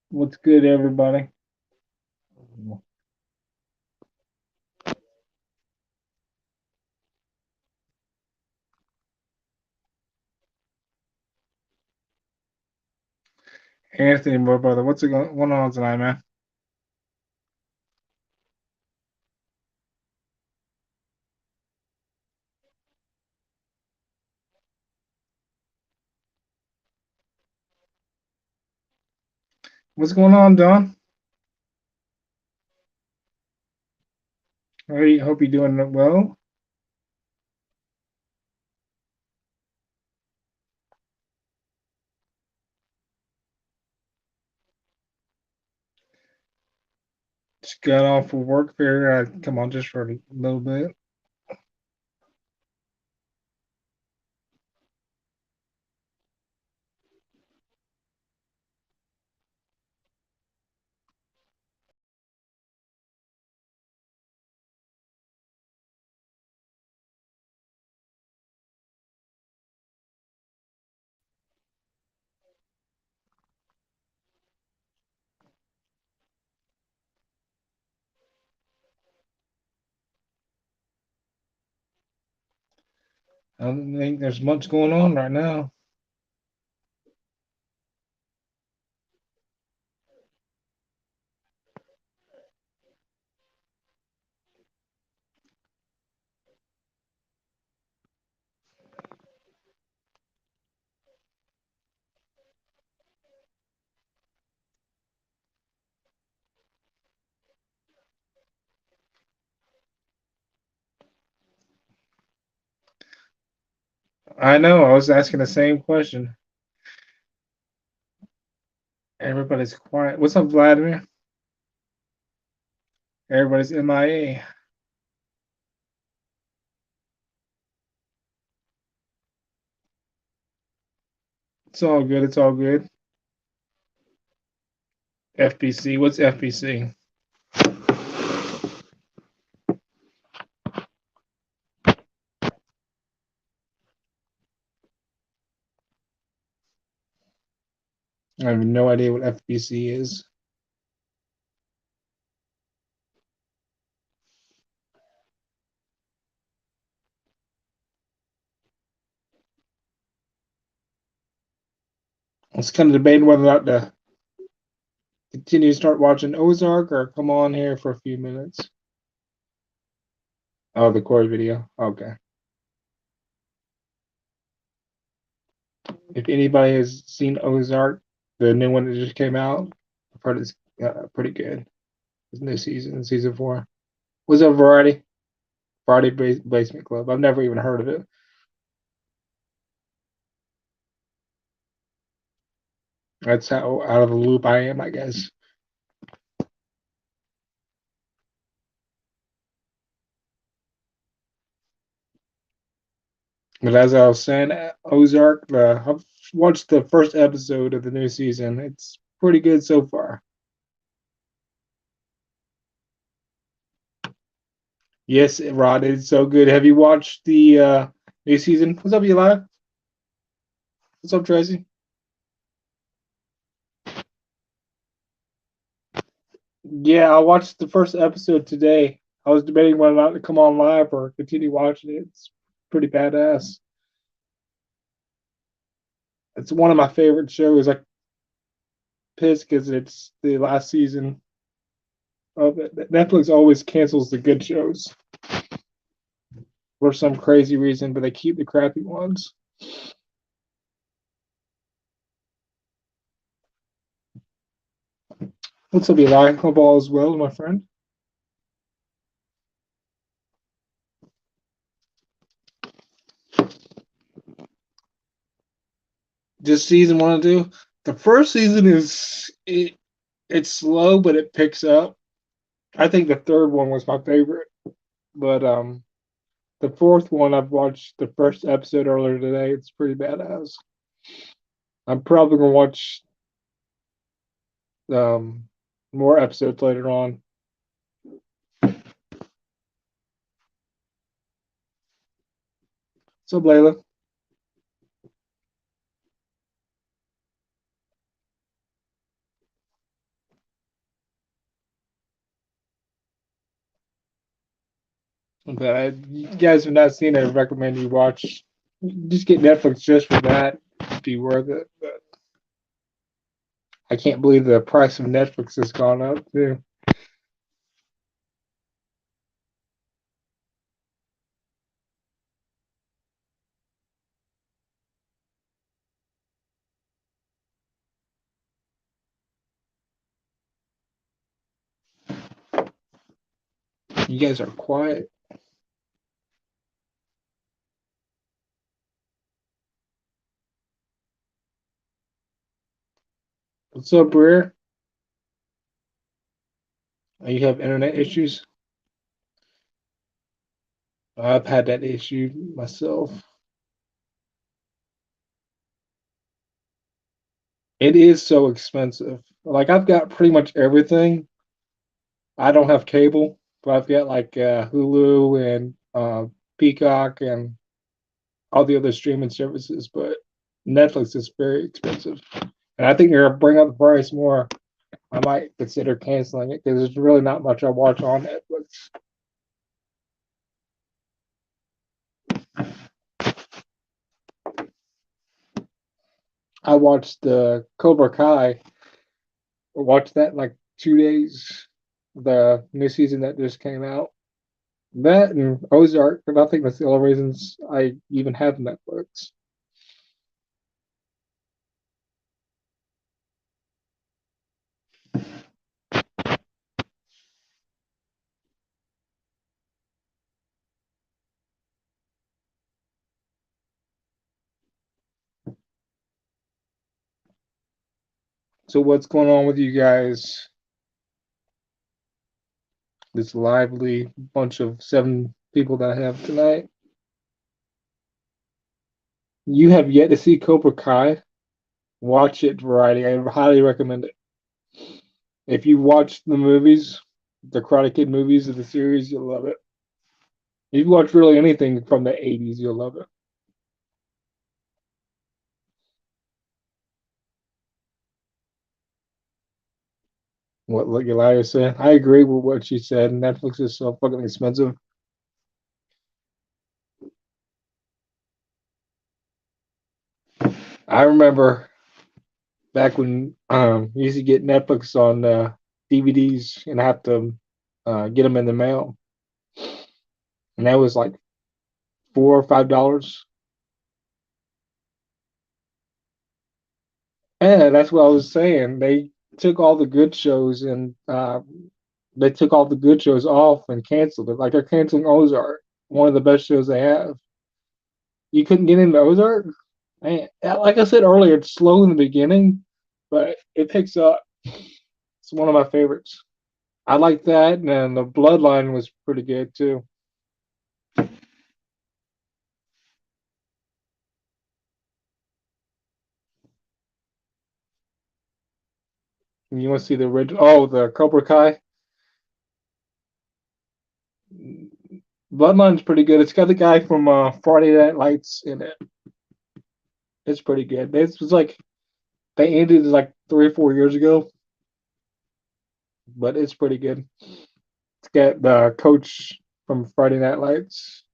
What's good, everybody? Anthony, my brother. What's going on tonight, man? What's going on, Don? I hope you're doing well. Just got off of work here. I come on just for a little bit. I don't think there's much going on right now. I know. I was asking the same question. Everybody's quiet. What's up, Vladimir? Everybody's MIA. It's all good. It's all good. FPC. What's FPC? I have no idea what FPC is. I was kind of debating whether or not to continue to start watching Ozark or come on here for a few minutes. Oh, the Corey video. Okay. If anybody has seen Ozark, the new one that just came out, I've heard it's pretty good. This new season, season 4. Was a variety basement club. I've never even heard of it. That's how out of the loop I am, I guess. But as I was saying, Ozark, I've watched the first episode of the new season. It's pretty good so far. Yes, Rod, it's so good. Have you watched the new season? What's up, Eli? What's up, Tracy? Yeah, I watched the first episode today. I was debating whether or not to come on live or continue watching it. It's pretty badass. It's one of my favorite shows. pissed because it's the last season of it. Netflix always cancels the good shows for some crazy reason, but they keep the crappy ones. What's up, Eli? Hope all is well, my friend. Just season one and two. The first season it's slow, but it picks up. I think the third one was my favorite, but the fourth one I've watched the first episode earlier today. It's pretty badass. I'm probably gonna watch um more episodes later on. So Layla, you guys have not seen it, I recommend you watch. Just get Netflix just for that. It'd be worth it. But I can't believe the price of Netflix has gone up too. You guys are quiet. What's up, Brer? You have internet issues? I've had that issue myself. It is so expensive. Like I've got pretty much everything. I don't have cable, but I've got like Hulu and Peacock and all the other streaming services. But Netflix is very expensive, and I think they're gonna bring up the price more. I might consider canceling it because there's really not much I watch on Netflix. I watched the Cobra Kai. Watched that in like 2 days. The new season that just came out. That and Ozark, but I think that's the only reasons I even have Netflix. So what's going on with you guys? This lively bunch of 7 people that I have tonight. You have yet to see Cobra Kai. Watch it, Variety. I highly recommend it. If you watch the movies, the Karate Kid movies of the series, you'll love it. If you watch really anything from the 80s, you'll love it. What Yolaya said. I agree with what she said. Netflix is so fucking expensive. I remember back when you used to get Netflix on DVDs and have to get them in the mail, and that was like $4 or $5. Yeah, that's what I was saying. They took all the good shows and they took all the good shows off and canceled it. Like they're canceling Ozark, one of the best shows they have. You couldn't get into Ozark? Man, like I said earlier, it's slow in the beginning, but it picks up. It's one of my favorites. I like that, and the Bloodline was pretty good too. You want to see the original? Oh, the Cobra Kai. Bloodline's pretty good. It's got the guy from Friday Night Lights in it. It's pretty good. This was like they ended it like 3 or 4 years ago, but it's pretty good. It's got the coach from Friday Night Lights.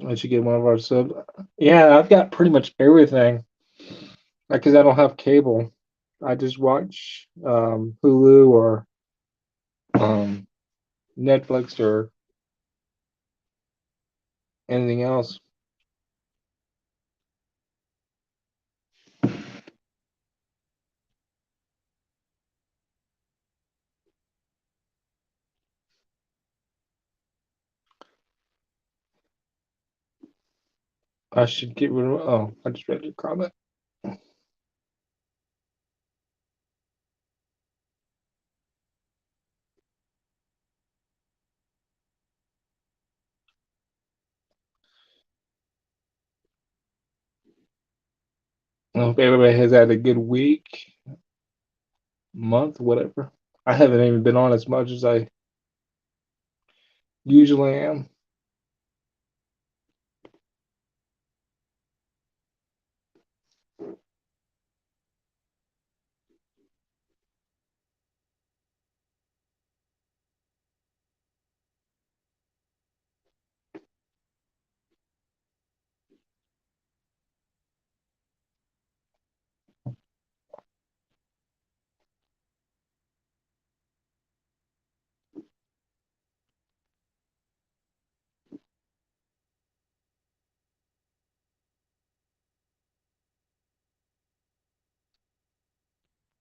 I should get one of our subs. Yeah, I've got pretty much everything. Because I don't have cable. I just watch Hulu or um, Netflix or anything else. I should get rid of. Oh, I just read your comment. I hope everybody has had a good week, month, whatever. I haven't even been on as much as I usually am.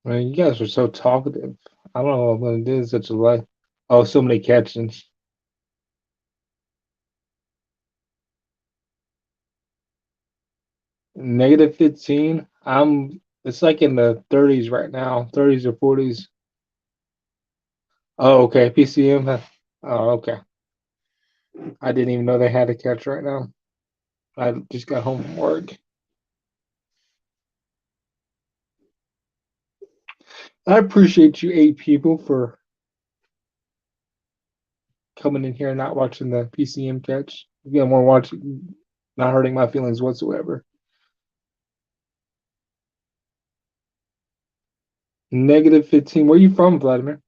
I mean, you guys are so talkative. I don't know what it is that you like. Oh, so many catchings. Negative 15. It's like in the 30s right now, 30s or 40s. Oh, okay. PCM. Oh, okay. I didn't even know they had a catch right now. I just got home from work. I appreciate you 8 people for coming in here and not watching the PCM catch. Again, we're watching, not hurting my feelings whatsoever. Negative 15. Where are you from, Vladimir?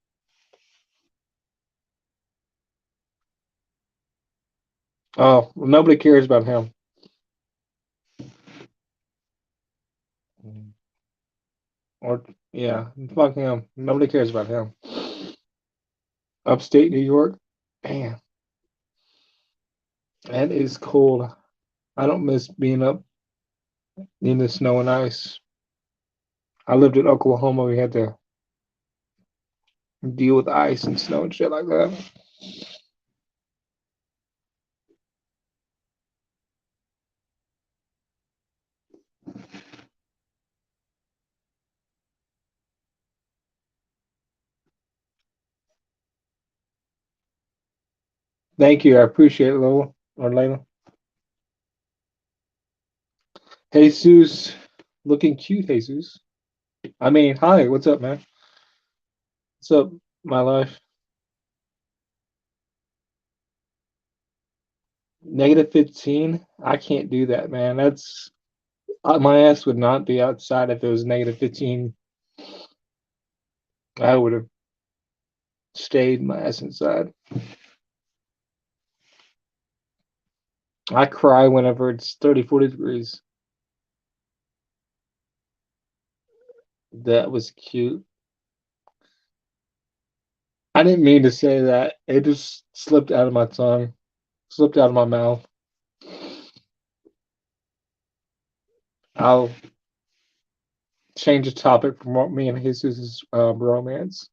Oh, well, nobody cares about him. Or, yeah, fuck him. Nobody cares about him. Upstate New York? Man, that is cold. I don't miss being up in the snow and ice. I lived in Oklahoma. We had to deal with ice and snow and shit like that. Thank you. I appreciate it, Lola or Layla. Jesus, looking cute, Jesus. I mean, hi, what's up, man? What's up, my life? Negative 15? I can't do that, man. That's my ass would not be outside if it was negative 15. I would have stayed my ass inside. I cry whenever it's 30, 40 degrees. That was cute. I didn't mean to say that. It just slipped out of my tongue, slipped out of my mouth. I'll change the topic from what me and Jesus' romance.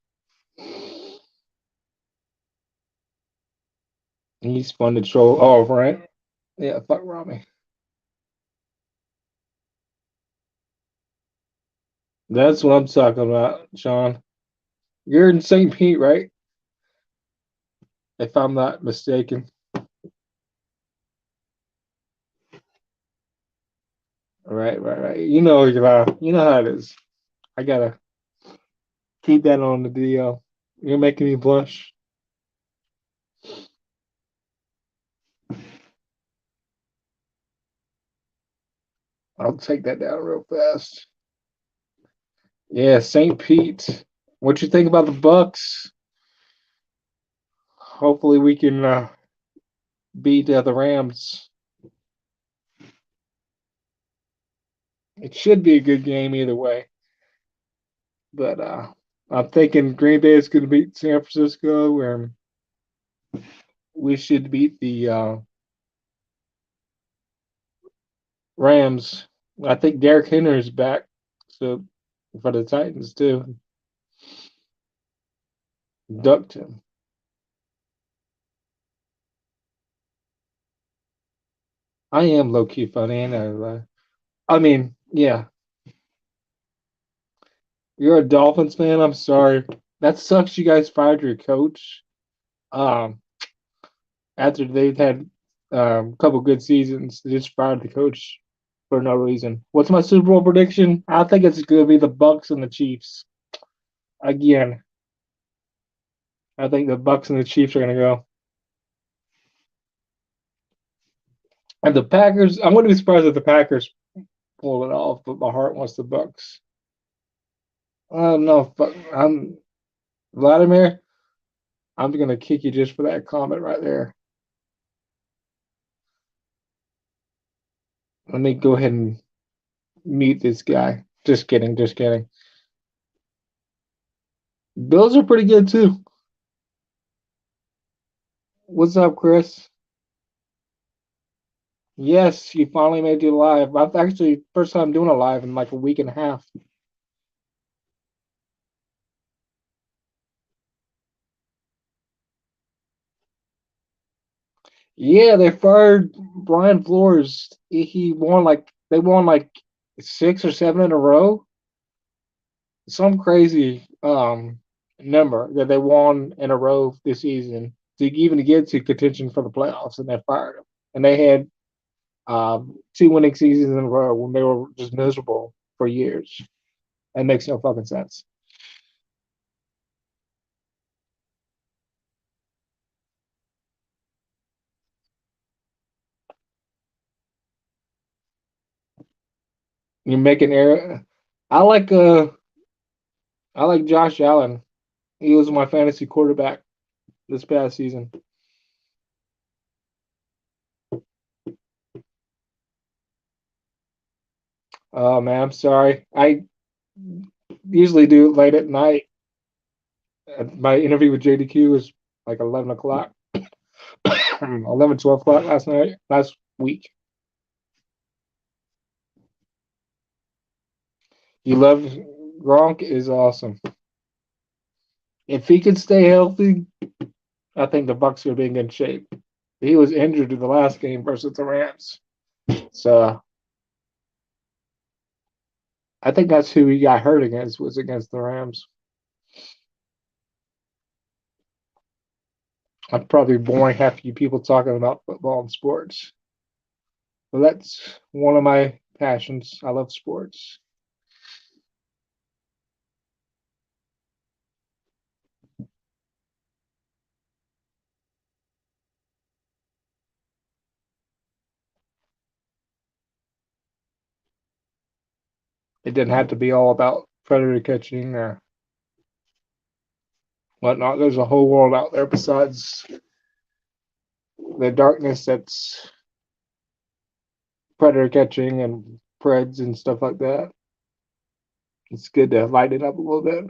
He's fun to troll. Oh, right. Yeah, fuck Rami. That's what I'm talking about, Sean. You're in St. Pete, right? If I'm not mistaken. Right, right, right. You know how it is. I gotta keep that on the DL. You're making me blush. I'll take that down real fast. Yeah, St. Pete. What you think about the Bucks? Hopefully we can beat the Rams. It should be a good game either way. But I'm thinking Green Bay is going to beat San Francisco, and we should beat the Rams. I think Derrick Henry is back, so for the Titans too. Ducked him. I am low key funny, and I mean, yeah, you're a Dolphins fan. I'm sorry. That sucks. You guys fired your coach. Um, after they've had a couple good seasons, they just fired the coach for no reason. What's my Super Bowl prediction? I think it's going to be the Bucks and the Chiefs again. I think the Bucks and the Chiefs are going to go. And the Packers, I'm going to be surprised if the Packers pull it off, but my heart wants the Bucks. I don't know. I'm Vladimir. I'm going to kick you just for that comment right there. Let me go ahead and mute this guy. Just kidding. Just kidding. Bills are pretty good too. What's up, Chris? Yes, you finally made it live. I've actually first time doing a live in like a week and a half. Yeah, they fired Brian Flores. He won like they won like 6 or 7 in a row. Some crazy number that they won in a row this season to even get to contention for the playoffs, and they fired him. And they had 2 winning seasons in a row when they were just miserable for years. That makes no fucking sense. You're making error. I like uh I like Josh Allen. He was my fantasy quarterback this past season. Oh man, I'm sorry. I usually do it late at night. My interview with JDQ was like 11 o'clock, 11, 12 o'clock last week. You love Gronk is awesome. If he could stay healthy, I think the Bucks would be in good shape. He was injured in the last game versus the Rams. So I think that's who he got hurt against was against the Rams. I'm probably boring half you people talking about football and sports. But that's one of my passions. I love sports. It didn't have to be all about predator catching or whatnot. There's a whole world out there besides the darkness that's predator catching and preds and stuff like that. It's good to light it up a little bit.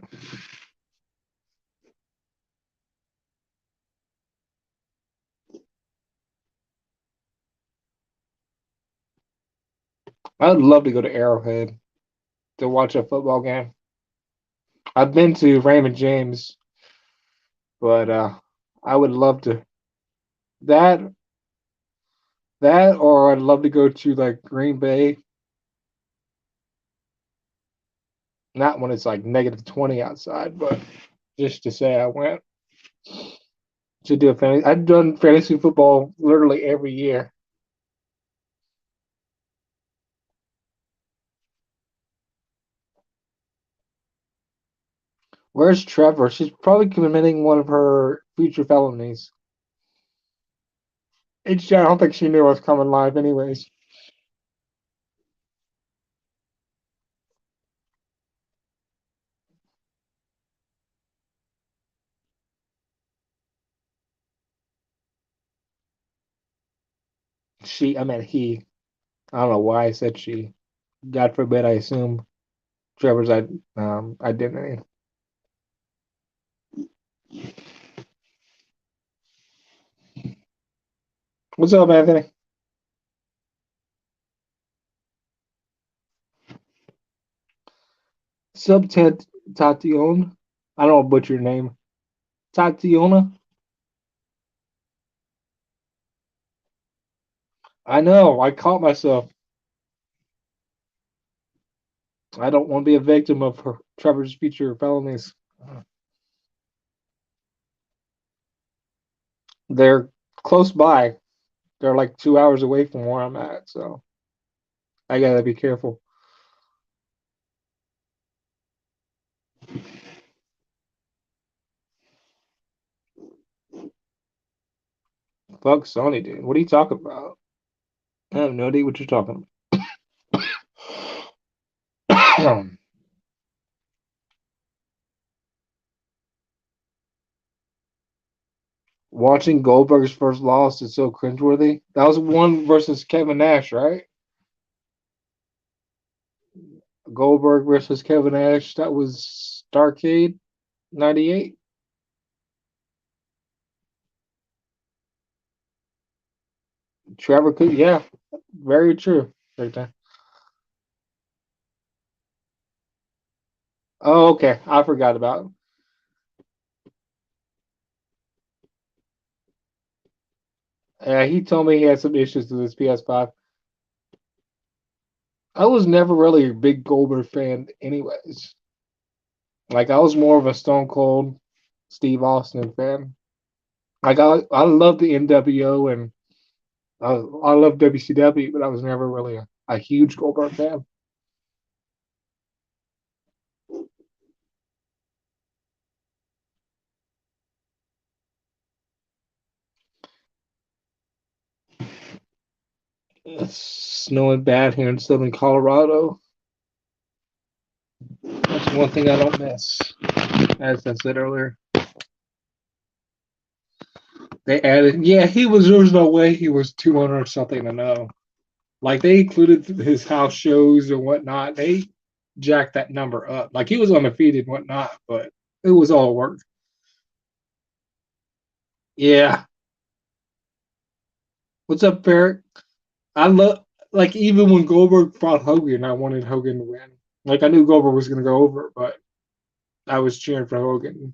I'd love to go to Arrowhead to watch a football game. I've been to Raymond James, but I would love to that that or I'd love to go to like Green Bay. Not when it's like -20 outside, but just to say I went to do a fantasy. I've done fantasy football literally every year. Where's Trevor? She's probably committing one of her future felonies. I don't think she knew I was coming live, anyways. I meant he. I don't know why I said she. God forbid, I assume Trevor's identity. What's up, Anthony? Sub Tationa. I don't butcher your name. Tationa. I know. I caught myself. I don't want to be a victim of Trevor's future felonies. They're close by. They're like 2 hours away from where I'm at, so I gotta be careful. Fuck Sony, dude. What are you talking about? I have no idea what you're talking about. Watching Goldberg's first loss is so cringeworthy. That was one versus Kevin Nash, right? Goldberg versus Kevin Nash. That was Starcade '98. Trevor could, yeah, very true. Right there. Oh, okay. I forgot about him. He told me he had some issues with his PS5. I was never really a big Goldberg fan, anyways. Like I was more of a Stone Cold, Steve Austin fan. Like I love the NWO and I love WCW, but I was never really a huge Goldberg fan. It's snowing bad here in Southern Colorado. That's one thing I don't miss. As I said earlier, they added. Yeah, he was. There was no way he was 200 something to know. Like they included his house shows and whatnot. They jacked that number up. Like he was undefeated and whatnot, but it was all work. Yeah. What's up, Barrett? I love like even when Goldberg fought Hogan, I wanted Hogan to win. Like I knew Goldberg was going to go over, but I was cheering for Hogan.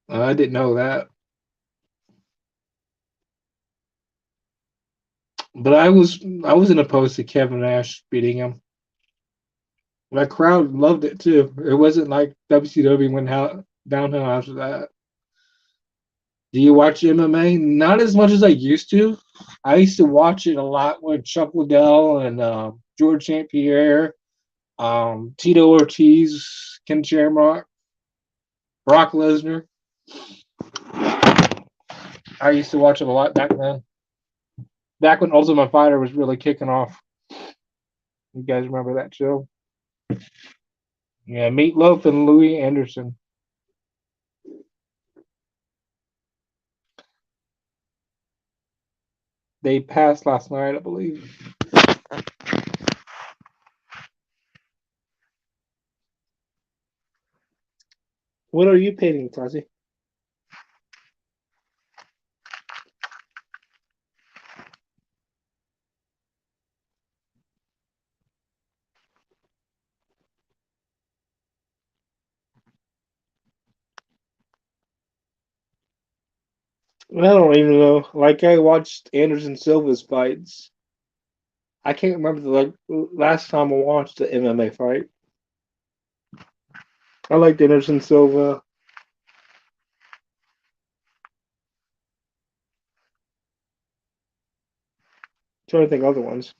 I didn't know that, but I wasn't opposed to Kevin Nash beating him. The crowd loved it too. It wasn't like WCW went downhill after that. Do you watch MMA? Not as much as I used to. I used to watch it a lot with Chuck Liddell and George St. Pierre, Tito Ortiz, Ken Shamrock, Brock Lesnar. I used to watch it a lot back then. Back when Ultimate Fighter was really kicking off. You guys remember that show? Yeah, Meatloaf and Louis Anderson. They passed last night, I believe. What are you painting, Tazi? I don't even know. Like I watched Anderson Silva's fights. I can't remember the like last time I watched the MMA fight. I liked Anderson Silva. Trying to think other ones.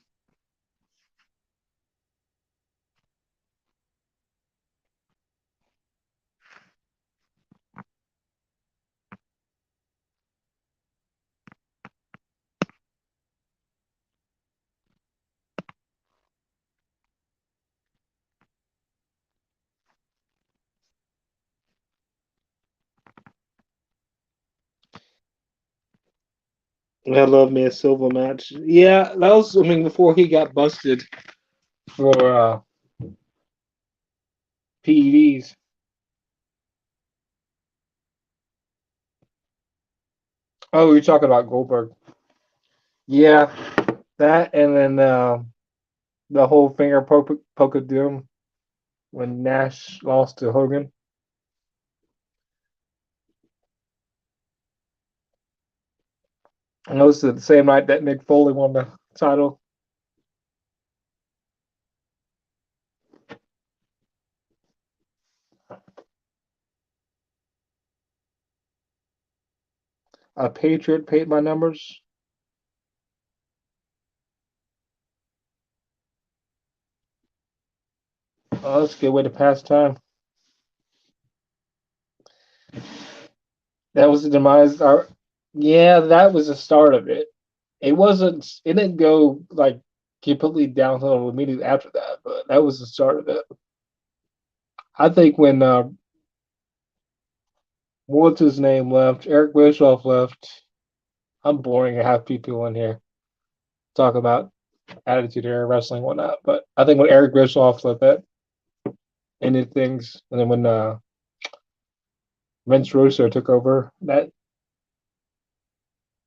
I love me a Silva match. Yeah, that was, I mean, before he got busted for PEDs. Oh, you're talking about Goldberg. Yeah, that and then the whole finger poke of doom when Nash lost to Hogan. And those are the same night that Mick Foley won the title. A Patriot paid my numbers. Oh, that's a good way to pass time. That was the demise. Yeah, that was the start of it. It wasn't. It didn't go like completely downhill immediately after that, but that was the start of it. I think when what's his name left, Eric Bischoff left. I'm boring to have people in here talk about Attitude Era wrestling and whatnot, but I think when Eric Bischoff left, that ended things, and then when Vince Russo took over, that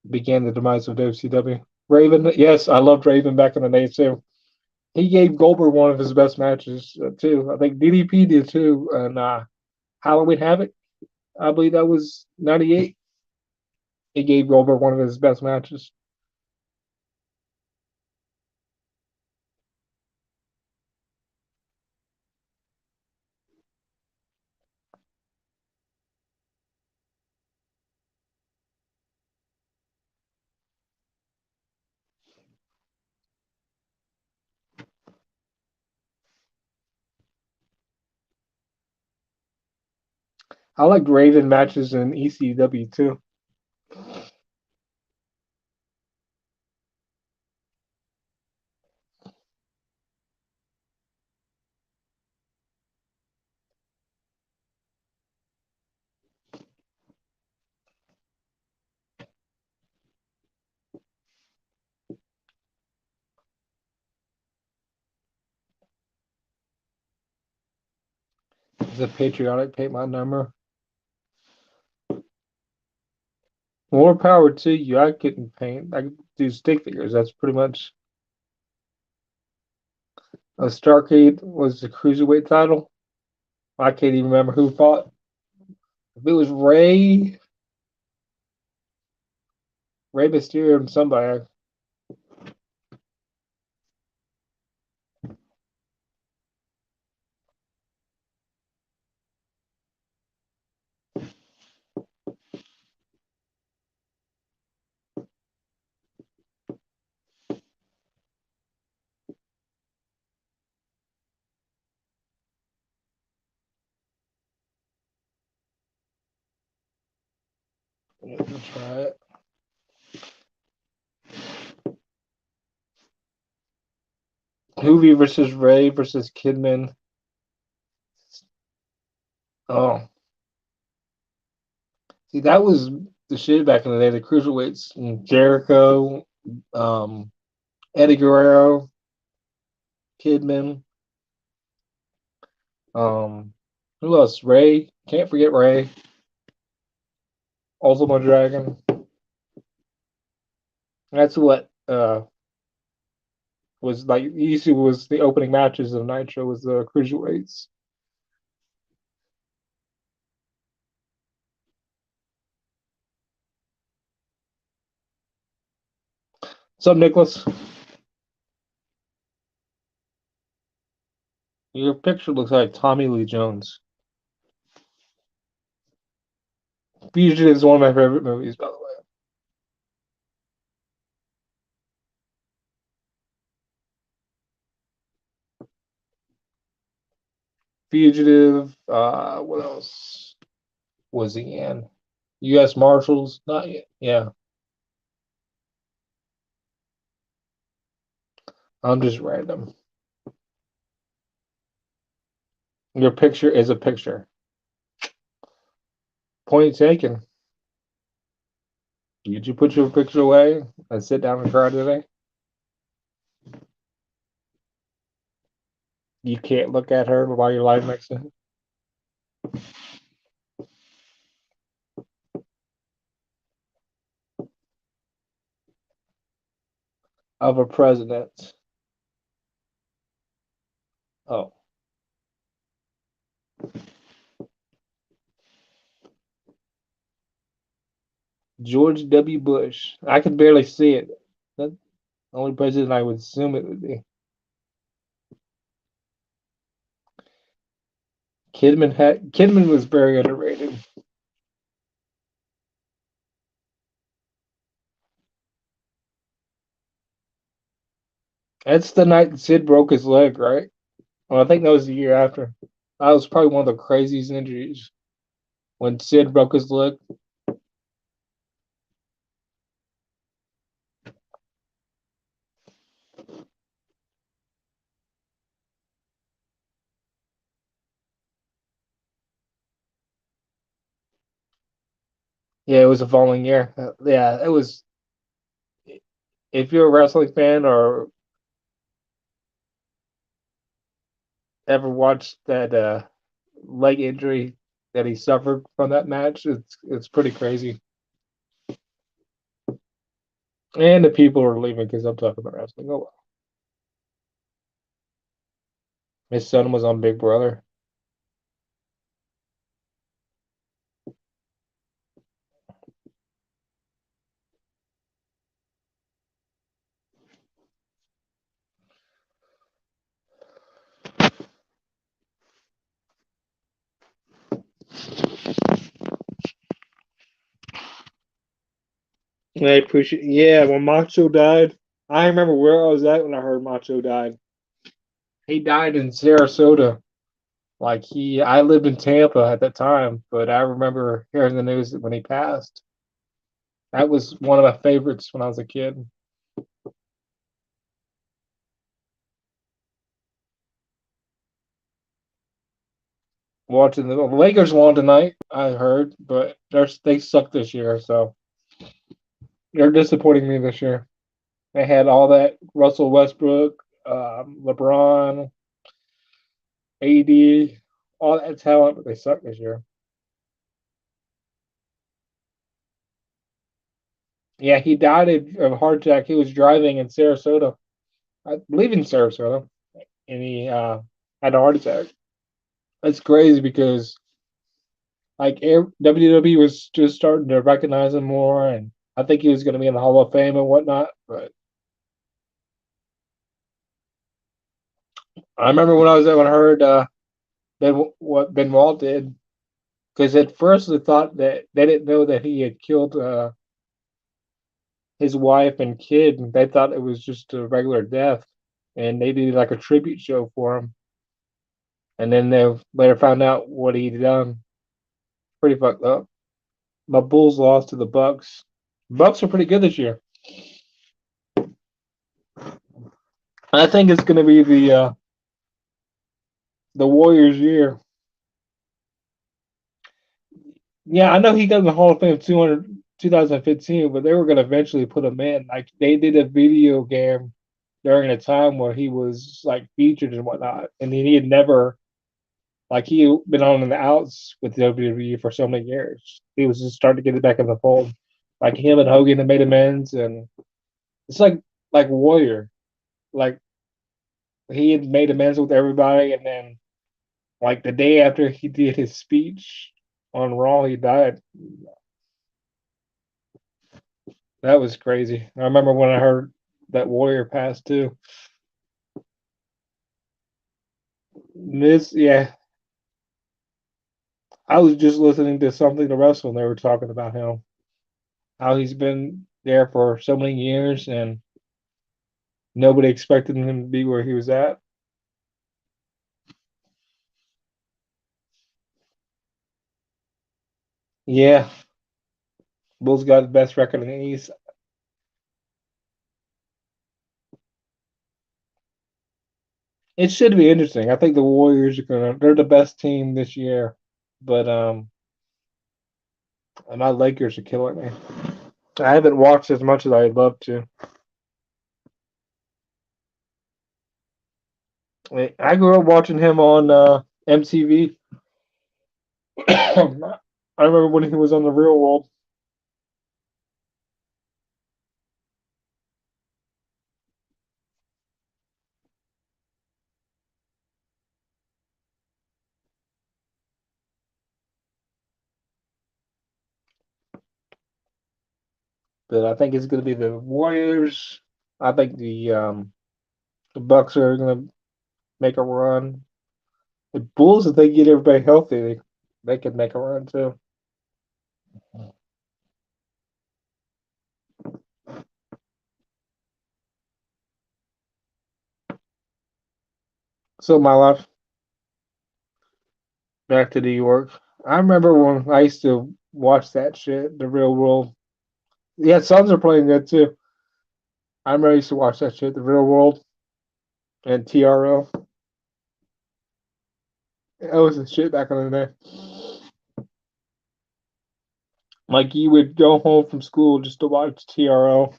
began the demise of WCW. Raven, yes, I loved Raven back in the day too. He gave Goldberg one of his best matches too. I think DDP did too, and Halloween Havoc. I believe that was '98. He gave Goldberg one of his best matches. I liked Raven matches in ECW too. It's a patriotic paint my number. More power to you. I couldn't paint. I could do stick figures. That's pretty much a Starcade was the cruiserweight title. I can't even remember who fought. If it was Ray Mysterio and somebody. Let's try it. Hoovy versus Ray versus Kidman. Oh, see, that was the shit back in the day. The cruiserweights, Jericho, um, Eddie Guerrero, Kidman. Um, who else? Ray. Can't forget Ray. Ultimo Dragon. That's what was like. Usually was the opening matches of Nitro was the cruiserweights. What's up, Nicholas? Your picture looks like Tommy Lee Jones. Fugitive is one of my favorite movies, by the way. Fugitive. What else was he in? U.S. Marshals. Not yet. Yeah, I'm just random. Your picture is a picture. Point taken. Did you put your picture away and sit down and cry today? You can't look at her while you're lying next to her. Of a president. Oh, George W. Bush. I could barely see it. That's the only president I would assume it would be. Kidman was very underrated. That's the night Sid broke his leg, right? Well, I think that was the year after. That was probably one of the craziest injuries when Sid broke his leg. Yeah, it was the following year. Yeah, it was. If you're a wrestling fan or ever watched that leg injury that he suffered from that match, it's pretty crazy. And the people are leaving because I'm talking about wrestling. Oh well. His son was on Big Brother. I appreciate. Yeah, when Macho died, I remember where I was at when I heard Macho died. He died in Sarasota. I lived in Tampa at that time, but I remember hearing the news when he passed. That was one of my favorites when I was a kid. Watching the Lakers won tonight, I heard, but they suck this year, so they're disappointing me this year. They had all that Russell Westbrook, LeBron, AD, all that talent, but they suck this year. Yeah, he died of a heart attack. He was driving in Sarasota, I believe in Sarasota, and he had a heart attack. That's crazy because WWE was just starting to recognize him more, and I think he was going to be in the Hall of Fame and whatnot. But I remember when I heard what Benoit did, because at first they thought that they didn't know that he had killed his wife and kid, and they thought it was just a regular death, and they did like a tribute show for him, and then they later found out what he'd done. Pretty fucked up. My Bulls lost to the Bucks. Bucks are pretty good this year. I think it's going to be the Warriors' year. Yeah, I know he got in the Hall of Fame 2015, but they were going to eventually put him in. Like they did a video game during a time where he was like featured and whatnot, and he had never he had been on the outs with WWE for so many years. He was just starting to get it back in the fold. Like him and Hogan had made amends, and it's like Warrior. Like he had made amends with everybody, and then like the day after he did his speech on Raw, he died. That was crazy. I remember when I heard that Warrior passed too. Yeah, I was just listening to something to wrestle, and they were talking about him, how he's been there for so many years, and nobody expected him to be where he was at. Yeah, Bulls got the best record in the East. It should be interesting. I think the Warriors are they're the best team this year, but my Lakers are killing me. I haven't watched as much as I'd love to. I grew up watching him on MTV. I remember when he was on the Real World. But I think it's going to be the Warriors. I think the Bucks are going to make a run. The Bulls, if they get everybody healthy, they could make a run too. So my life back to New York. I remember when I used to watch that shit, the Real World. Yeah, Suns are playing good too. I remember I used to watch that shit, the Real World and TRL. That was the shit back in the day. Like you would go home from school just to watch TRL.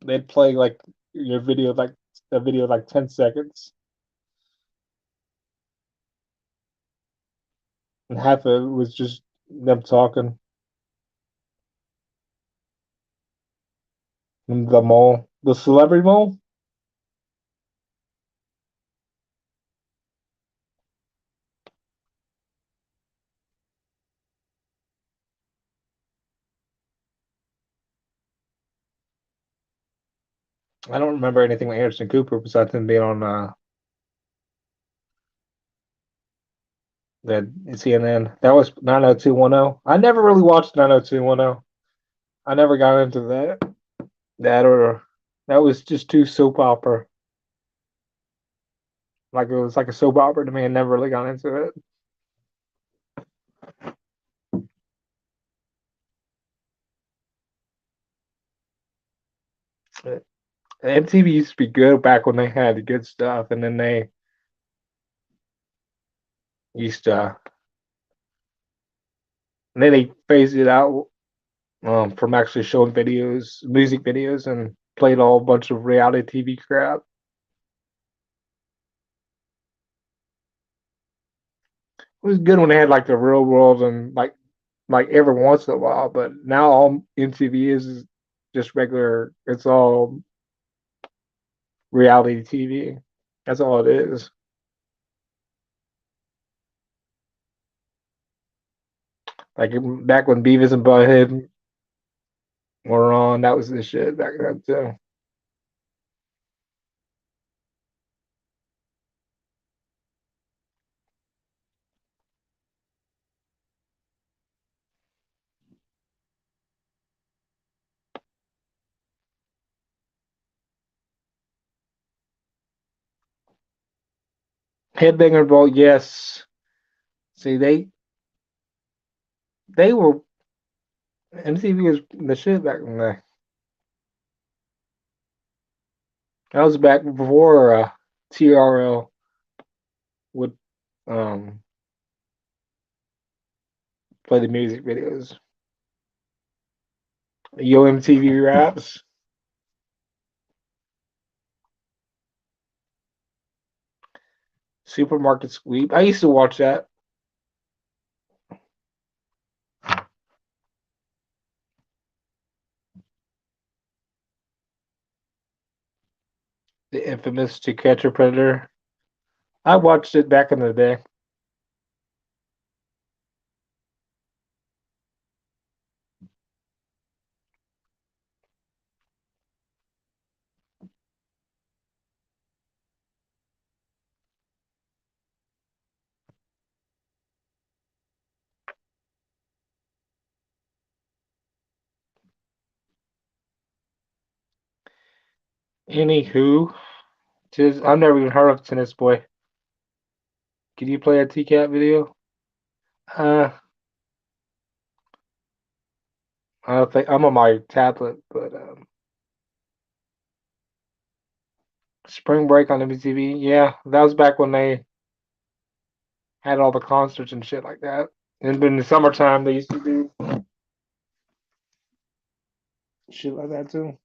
They'd play like your video, like a video, like 10 seconds, and half of it was just them talking in the mall, the celebrity mall. I don't remember anything with Anderson Cooper besides him being on the CNN. That was 90210. I never really watched 90210. I never got into that. That or that was just too soap opera. Like it was like a soap opera to me. I never really got into it. MTV used to be good back when they had good stuff, and then they used to, and then they phased it out from actually showing videos, music videos, and played all a bunch of reality TV crap. It was good when they had like the real world and like every once in a while, but now all MTV is just regular. It's all reality TV. That's all it is. Like back when Beavis and Butthead were on, that was the shit back then too. Headbanger Ball, yes. See, they were MTV was the shit back in the day. That was back before TRL would um play the music videos. Yo MTV Raps, Supermarket Sweep. I used to watch that. The infamous To Catch a Predator. I watched it back in the day. Anywho, I've never even heard of Tennis Boy. Can you play a TCAT video? Uh, I don't think I'm on my tablet, but Spring Break on MTV. Yeah, that was back when they had all the concerts and shit like that. And in the summertime, they used to do Shit like that too.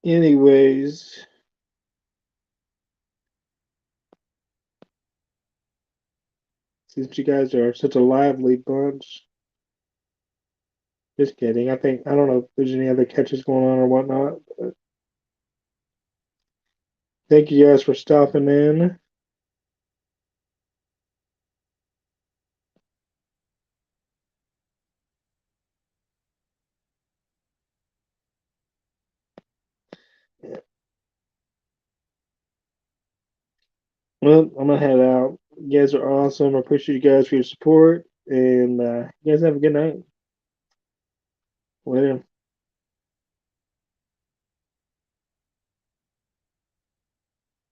Anyways, since you guys are such a lively bunch, just kidding. I don't know if there's any other catches going on or whatnot. But thank you guys for stopping in. Well, I'm gonna head out. You guys are awesome. I appreciate you guys for your support, and you guys have a good night. Later.